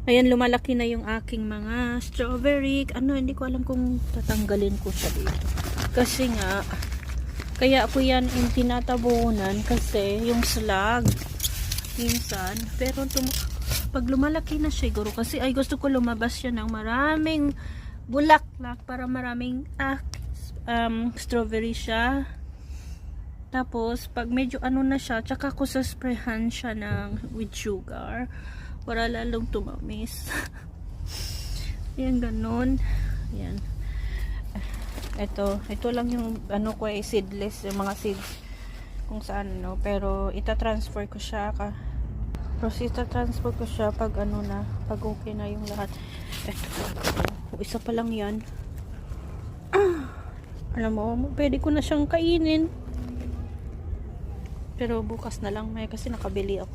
Ayan, lumalaki na yung aking mga strawberry. Ano, hindi ko alam kung tatanggalin ko siya dito. Kasi nga, kaya ako yan yung tinatabunan kasi yung slag. Minsan. Pero pag lumalaki na siguro, kasi ay gusto ko lumabas siya ng maraming bulaklak para maraming strawberry siya. Tapos, pag medyo ano na siya, tsaka ko sasprayhan siya with sugar para lalong tumamis. Yan, ganun. Yan. Ito lang yung ano ko ay seedless, yung mga seeds kung saan no. Pero ita-transfer ko siya pag ano na, pag okay na yung lahat. Isa pa lang yan. Alam mo, pwede ko na siyang kainin. Pero bukas na lang may kasi nakabili ako.